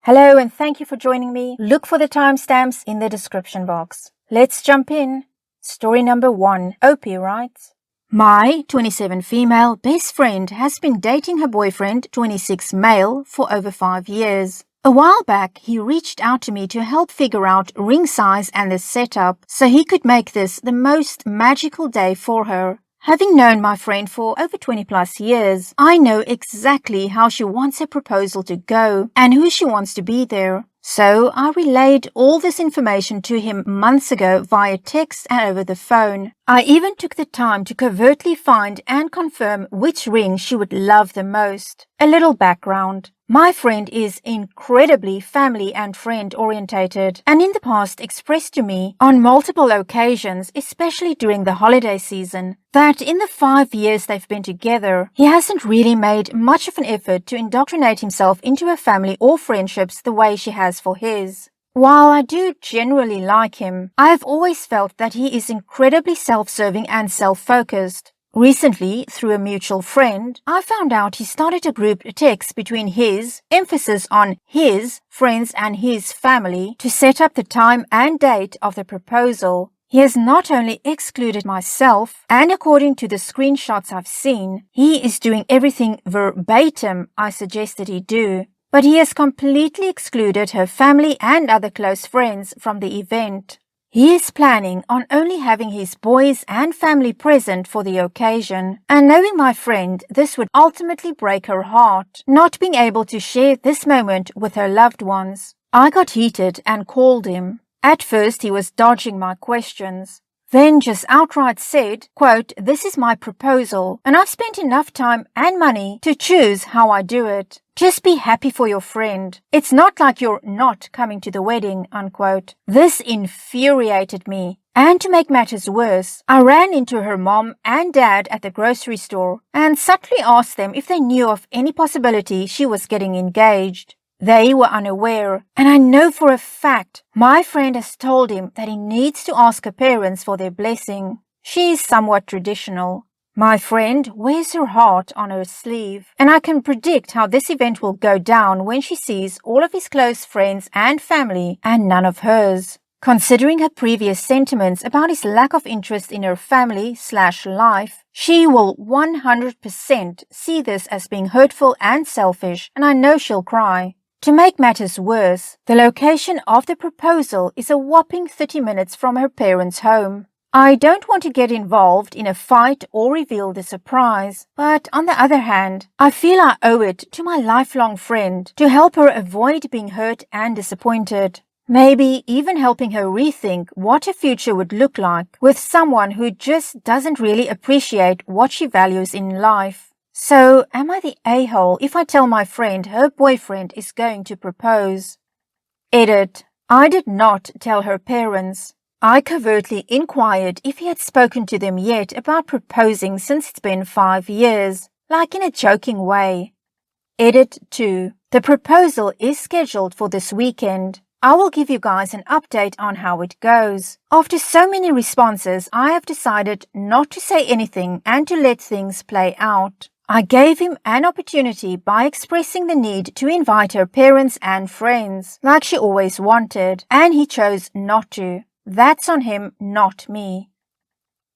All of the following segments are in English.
Hello and thank you for joining me. Look for the timestamps in the description box. Let's jump in. Story number 1. Opie writes, My 27 female best friend has been dating her boyfriend 26 male for over 5 years. A while back, he reached out to me to help figure out ring size and the setup so he could make this the most magical day for her. Having known my friend for over 20 plus years, I know exactly how she wants her proposal to go and who she wants to be there. So I relayed all this information to him months ago via text and over the phone. I even took the time to covertly find and confirm which ring she would love the most. A little background. My friend is incredibly family and friend orientated and in the past expressed to me on multiple occasions, especially during the holiday season, that in the 5 years they've been together, he hasn't really made much of an effort to indoctrinate himself into her family or friendships the way she has for his. While I do generally like him, I have always felt that he is incredibly self-serving and self-focused. Recently, through a mutual friend, I found out he started a group text between his, emphasis on his, friends and his family to set up the time and date of the proposal. He has not only excluded myself, and according to the screenshots I've seen, he is doing everything verbatim I suggested he do. But he has completely excluded her family and other close friends from the event. He is planning on only having his boys and family present for the occasion, and knowing my friend, this would ultimately break her heart, not being able to share this moment with her loved ones. I got heated and called him. At first he was dodging my questions. Then just outright said, quote, "This is my proposal, and I've spent enough time and money to choose how I do it. Just be happy for your friend. It's not like you're not coming to the wedding," unquote. This infuriated me. And to make matters worse, I ran into her mom and dad at the grocery store and subtly asked them if they knew of any possibility she was getting engaged. They were unaware, and I know for a fact my friend has told him that he needs to ask her parents for their blessing. She is somewhat traditional. My friend wears her heart on her sleeve, and I can predict how this event will go down when she sees all of his close friends and family and none of hers. Considering her previous sentiments about his lack of interest in her family/life, she will 100% see this as being hurtful and selfish, and I know she'll cry. To make matters worse, the location of the proposal is a whopping 30 minutes from her parents' home. I don't want to get involved in a fight or reveal the surprise, but on the other hand, I feel I owe it to my lifelong friend to help her avoid being hurt and disappointed. Maybe even helping her rethink what her future would look like with someone who just doesn't really appreciate what she values in life. So, am I the a-hole if I tell my friend her boyfriend is going to propose? Edit. I did not tell her parents. I covertly inquired if he had spoken to them yet about proposing since it's been 5 years, like in a joking way. Edit 2. The proposal is scheduled for this weekend. I will give you guys an update on how it goes. After so many responses, I have decided not to say anything and to let things play out. I gave him an opportunity by expressing the need to invite her parents and friends, like she always wanted, and he chose not to. That's on him, not me.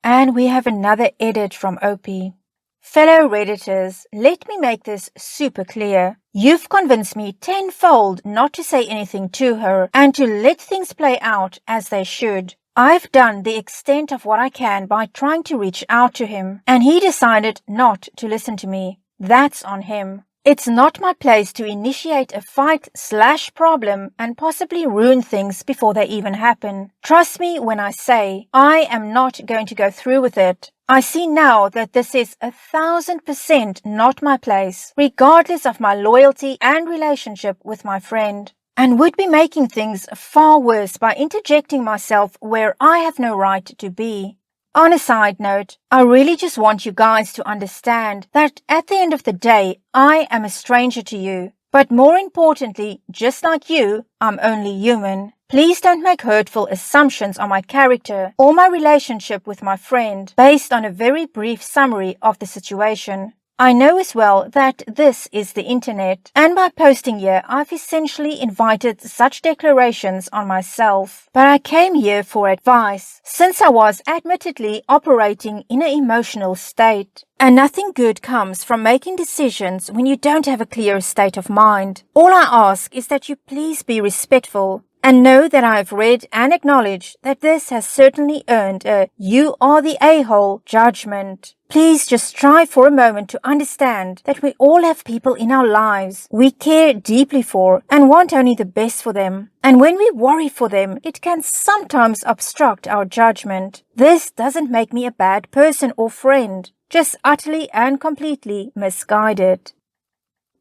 And we have another edit from Opie. Fellow Redditors, let me make this super clear. You've convinced me tenfold not to say anything to her and to let things play out as they should. I've done the extent of what I can by trying to reach out to him, and he decided not to listen to me. That's on him. It's not my place to initiate a fight/problem and possibly ruin things before they even happen. Trust me when I say I am not going to go through with it. I see now that this is 1000% not my place, regardless of my loyalty and relationship with my friend, and would be making things far worse by interjecting myself where I have no right to be. On a side note, I really just want you guys to understand that at the end of the day, I am a stranger to you. But more importantly, just like you, I'm only human. Please don't make hurtful assumptions on my character or my relationship with my friend based on a very brief summary of the situation. I know as well that this is the internet, and by posting here, I've essentially invited such declarations on myself. But I came here for advice, since I was admittedly operating in an emotional state. And nothing good comes from making decisions when you don't have a clear state of mind. All I ask is that you please be respectful and know that I have read and acknowledged that this has certainly earned a "you are the a-hole" judgment. Please just try for a moment to understand that we all have people in our lives we care deeply for and want only the best for them. And when we worry for them, it can sometimes obstruct our judgment. This doesn't make me a bad person or friend, just utterly and completely misguided.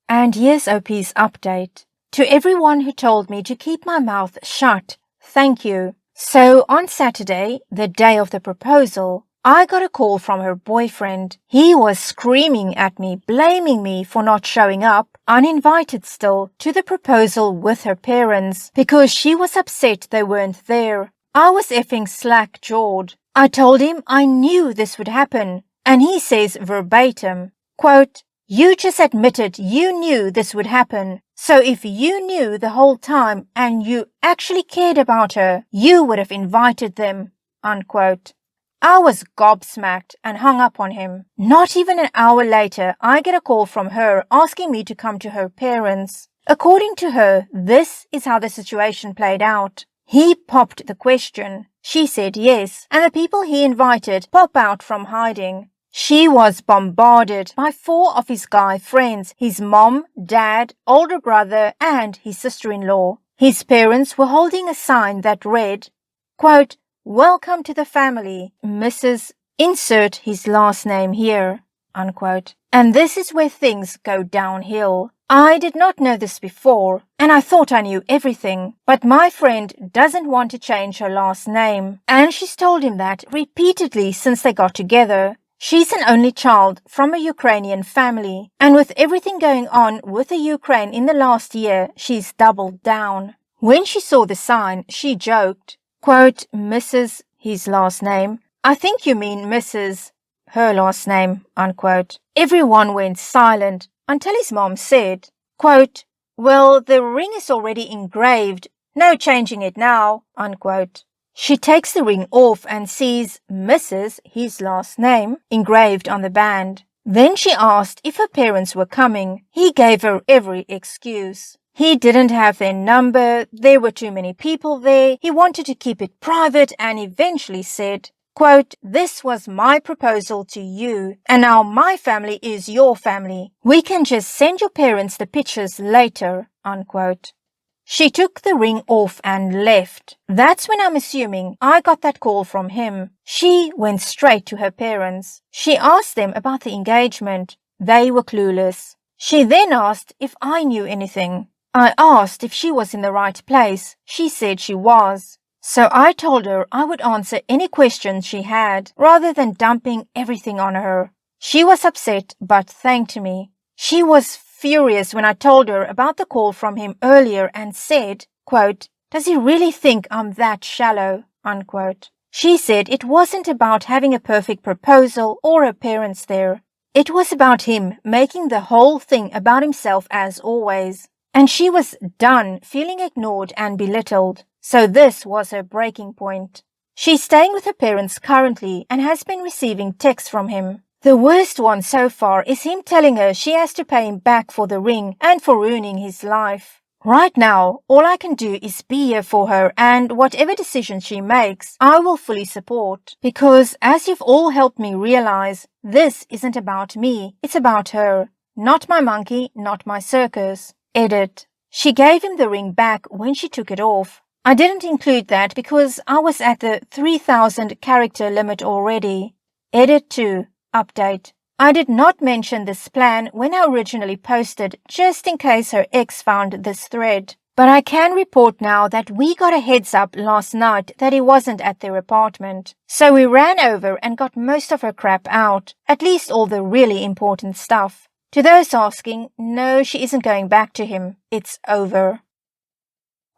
And here's OP's update. To everyone who told me to keep my mouth shut, thank you. So on Saturday, the day of the proposal, I got a call from her boyfriend. He was screaming at me, blaming me for not showing up, uninvited still, to the proposal with her parents because she was upset they weren't there. I was effing slack-jawed. I told him I knew this would happen, and he says verbatim, quote, "You just admitted you knew this would happen. So if you knew the whole time and you actually cared about her, you would have invited them," unquote. I was gobsmacked and hung up on him. Not even an hour later, I get a call from her asking me to come to her parents. According to her, this is how the situation played out. He popped the question. She said yes, and the people he invited pop out from hiding. She was bombarded by 4 of his guy friends, his mom, dad, older brother, and his sister-in-law. His parents were holding a sign that read, quote, "Welcome to the family, Mrs. Insert his last name here," unquote. And this is where things go downhill. I did not know this before, and I thought I knew everything. But my friend doesn't want to change her last name, and she's told him that repeatedly since they got together. She's an only child from a Ukrainian family, and with everything going on with the Ukraine in the last year, she's doubled down. When she saw the sign, she joked, quote, "Mrs. his last name. I think you mean Mrs. her last name," unquote. Everyone went silent until his mom said, quote, "Well, the ring is already engraved. No changing it now," unquote. She takes the ring off and sees Mrs. his last name engraved on the band. Then she asked if her parents were coming. He gave her every excuse. He didn't have their number, there were too many people there, he wanted to keep it private, and eventually said, quote, "This was my proposal to you, and now my family is your family. We can just send your parents the pictures later," unquote. She took the ring off and left. That's when I'm assuming I got that call from him. She went straight to her parents. She asked them about the engagement. They were clueless. She then asked if I knew anything. I asked if she was in the right place. She said she was. So I told her I would answer any questions she had, rather than dumping everything on her. She was upset, but thanked me. She was furious when I told her about the call from him earlier and said, quote, "Does he really think I'm that shallow?" unquote. She said it wasn't about having a perfect proposal or her parents there. It was about him making the whole thing about himself as always. And she was done feeling ignored and belittled. So this was her breaking point. She's staying with her parents currently and has been receiving texts from him. The worst one so far is him telling her she has to pay him back for the ring and for ruining his life. Right now, all I can do is be here for her, and whatever decision she makes, I will fully support. Because as you've all helped me realize, this isn't about me, it's about her. Not my monkey, not my circus. Edit. She gave him the ring back when she took it off. I didn't include that because I was at the 3,000 character limit already. Edit 2. Update. I did not mention this plan when I originally posted, just in case her ex found this thread. But I can report now that we got a heads up last night that he wasn't at their apartment. So we ran over and got most of her crap out, at least all the really important stuff. To those asking, no, she isn't going back to him. It's over.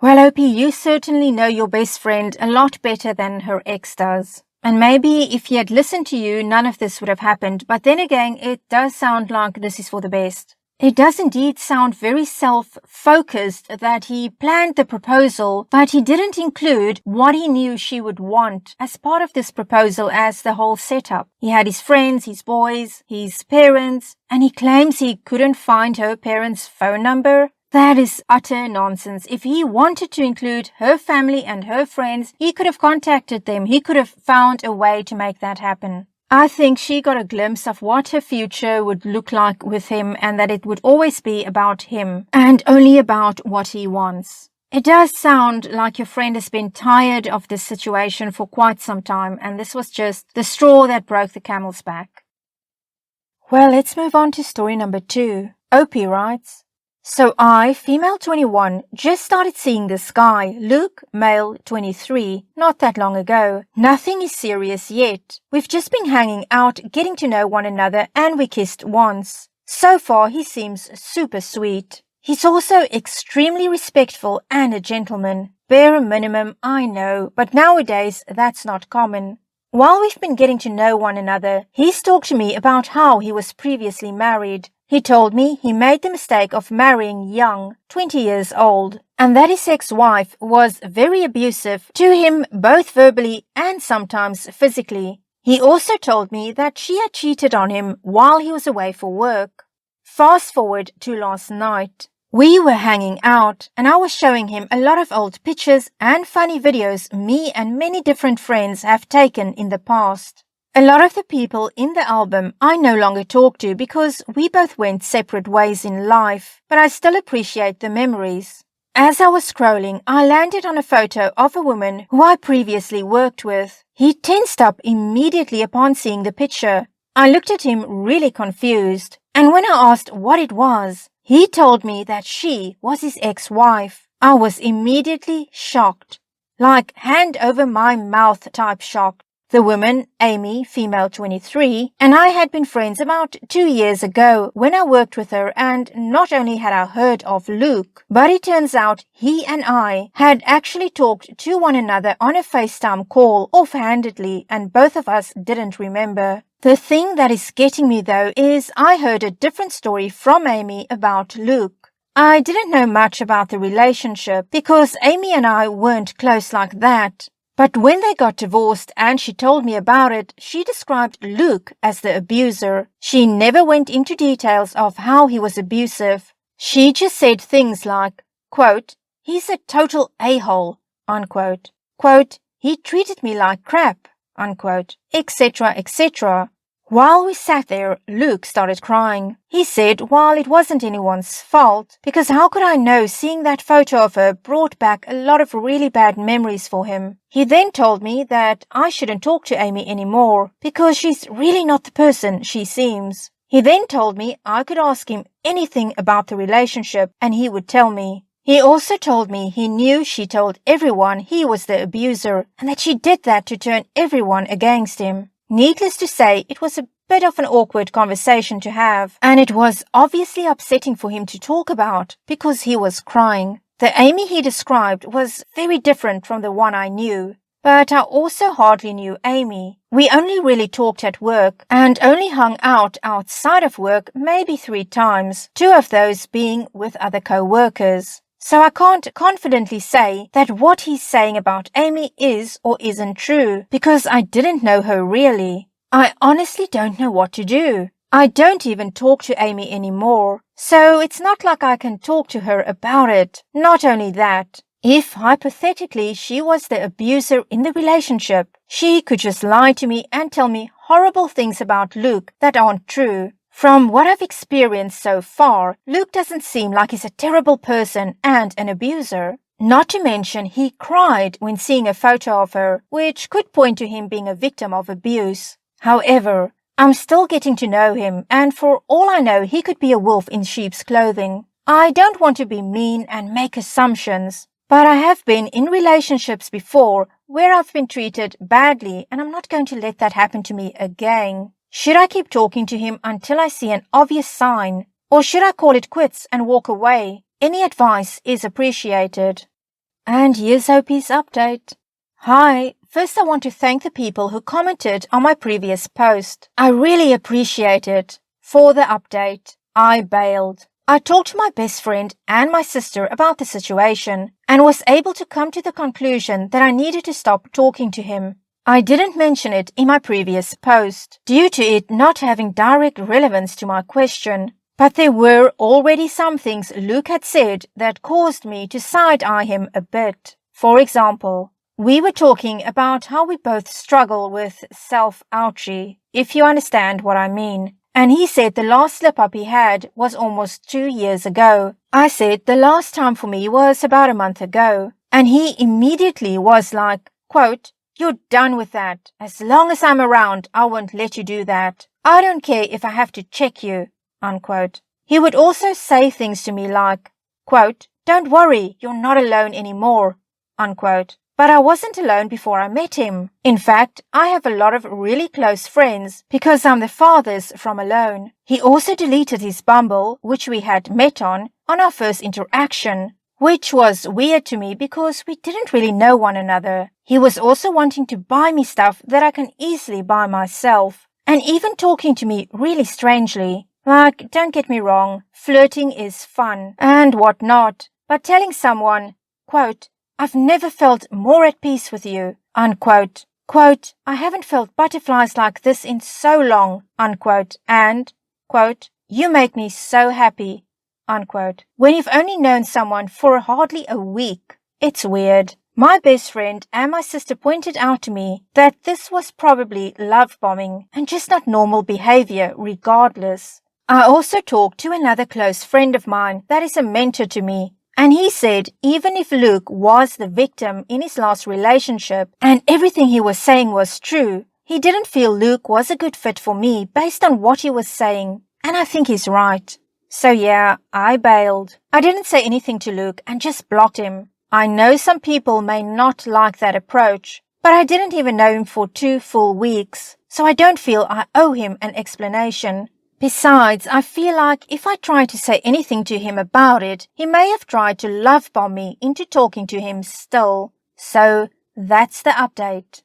Well, OP, you certainly know your best friend a lot better than her ex does. And maybe if he had listened to you, none of this would have happened. But then again, it does sound like this is for the best. It does indeed sound very self-focused that he planned the proposal, but he didn't include what he knew she would want as part of this proposal as the whole setup. He had his friends, his boys, his parents, and he claims he couldn't find her parents' phone number. That is utter nonsense. If he wanted to include her family and her friends, he could have contacted them. He could have found a way to make that happen. I think she got a glimpse of what her future would look like with him and that it would always be about him and only about what he wants. It does sound like your friend has been tired of this situation for quite some time and this was just the straw that broke the camel's back. Well, let's move on to story number 2. Opie writes, so I, female 21, just started seeing this guy, Luke, male 23, not that long ago. Nothing is serious yet. We've just been hanging out, getting to know one another, and we kissed once. So far, he seems super sweet. He's also extremely respectful and a gentleman. Bare minimum, I know, but nowadays that's not common. While we've been getting to know one another, he's talked to me about how he was previously married. He told me he made the mistake of marrying young, 20 years old, and that his ex-wife was very abusive to him both verbally and sometimes physically. He also told me that she had cheated on him while he was away for work. Fast forward to last night. We were hanging out and I was showing him a lot of old pictures and funny videos me and many different friends have taken in the past. A lot of the people in the album I no longer talk to because we both went separate ways in life, but I still appreciate the memories. As I was scrolling, I landed on a photo of a woman who I previously worked with. He tensed up immediately upon seeing the picture. I looked at him really confused, and when I asked what it was, he told me that she was his ex-wife. I was immediately shocked, like hand over my mouth type shocked. The woman, Amy, female 23, and I had been friends about 2 years ago when I worked with her, and not only had I heard of Luke, but it turns out he and I had actually talked to one another on a FaceTime call offhandedly and both of us didn't remember. The thing that is getting me though is I heard a different story from Amy about Luke. I didn't know much about the relationship because Amy and I weren't close like that. But when they got divorced and she told me about it, she described Luke as the abuser. She never went into details of how he was abusive. She just said things like, quote, he's a total a-hole, unquote. Quote, he treated me like crap, unquote, etc., etc. While we sat there, Luke started crying. He said while it wasn't anyone's fault, because how could I know seeing that photo of her brought back a lot of really bad memories for him. He then told me that I shouldn't talk to Amy anymore, because she's really not the person she seems. He then told me I could ask him anything about the relationship and he would tell me. He also told me he knew she told everyone he was the abuser and that she did that to turn everyone against him. Needless to say, it was a bit of an awkward conversation to have, and it was obviously upsetting for him to talk about because he was crying. The Amy he described was very different from the one I knew, but I also hardly knew Amy. We only really talked at work and only hung out outside of work maybe 3 times, 2 of those being with other co-workers. So I can't confidently say that what he's saying about Amy is or isn't true, because I didn't know her really. I honestly don't know what to do. I don't even talk to Amy anymore, so it's not like I can talk to her about it. Not only that, if hypothetically she was the abuser in the relationship, she could just lie to me and tell me horrible things about Luke that aren't true. From what I've experienced so far, Luke doesn't seem like he's a terrible person and an abuser. Not to mention he cried when seeing a photo of her, which could point to him being a victim of abuse. However, I'm still getting to know him, and for all I know he could be a wolf in sheep's clothing. I don't want to be mean and make assumptions, but I have been in relationships before where I've been treated badly, and I'm not going to let that happen to me again. Should I keep talking to him until I see an obvious sign? Or should I call it quits and walk away? Any advice is appreciated. And here's Opie's update. Hi, first I want to thank the people who commented on my previous post. I really appreciate it. For the update, I bailed. I talked to my best friend and my sister about the situation and was able to come to the conclusion that I needed to stop talking to him. I didn't mention it in my previous post due to it not having direct relevance to my question, but there were already some things Luke had said that caused me to side-eye him a bit. For example, we were talking about how we both struggle with self-ouchie, if you understand what I mean. And he said the last slip-up he had was almost 2 years ago. I said the last time for me was about a month ago. And he immediately was like, quote, "You're done with that. As long as I'm around, I won't let you do that. I don't care if I have to check you," unquote. He would also say things to me like, quote, "Don't worry, you're not alone anymore," unquote. But I wasn't alone before I met him. In fact, I have a lot of really close friends because I'm the farthest from alone. He also deleted his Bumble, which we had met on our first interaction, which was weird to me because we didn't really know one another. He was also wanting to buy me stuff that I can easily buy myself, and even talking to me really strangely. Like, don't get me wrong, flirting is fun and whatnot, but telling someone, quote, "I've never felt more at peace with you," unquote, quote, "I haven't felt butterflies like this in so long," unquote, and, quote, "You make me so happy," unquote. When you've only known someone for hardly a week, it's weird. My best friend and my sister pointed out to me that this was probably love bombing and just not normal behavior regardless. I also talked to another close friend of mine that is a mentor to me, and he said even if Luke was the victim in his last relationship and everything he was saying was true, he didn't feel Luke was a good fit for me based on what he was saying, and I think he's right. So yeah, I bailed. I didn't say anything to Luke and just blocked him. I know some people may not like that approach, but I didn't even know him for 2 full weeks, so I don't feel I owe him an explanation. Besides, I feel like if I tried to say anything to him about it, he may have tried to love bomb me into talking to him still. So, that's the update.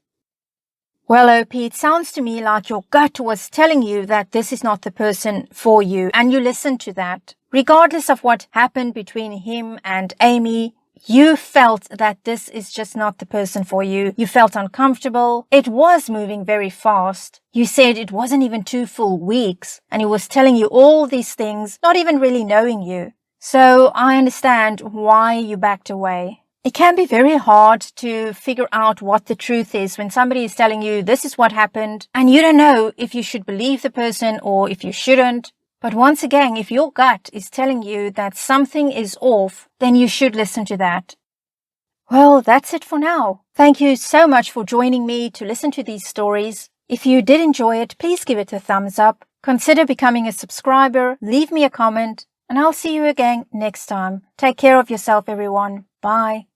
Well, OP, it sounds to me like your gut was telling you that this is not the person for you, and you listened to that. Regardless of what happened between him and Amy, you felt that this is just not the person for you. You felt uncomfortable. It was moving very fast. You said it wasn't even 2 full weeks, and he was telling you all these things, not even really knowing you. So I understand why you backed away. It can be very hard to figure out what the truth is when somebody is telling you this is what happened, and you don't know if you should believe the person or if you shouldn't. But once again, if your gut is telling you that something is off, then you should listen to that. Well, that's it for now. Thank you so much for joining me to listen to these stories. If you did enjoy it, please give it a thumbs up. Consider becoming a subscriber, leave me a comment, and I'll see you again next time. Take care of yourself, everyone. Bye.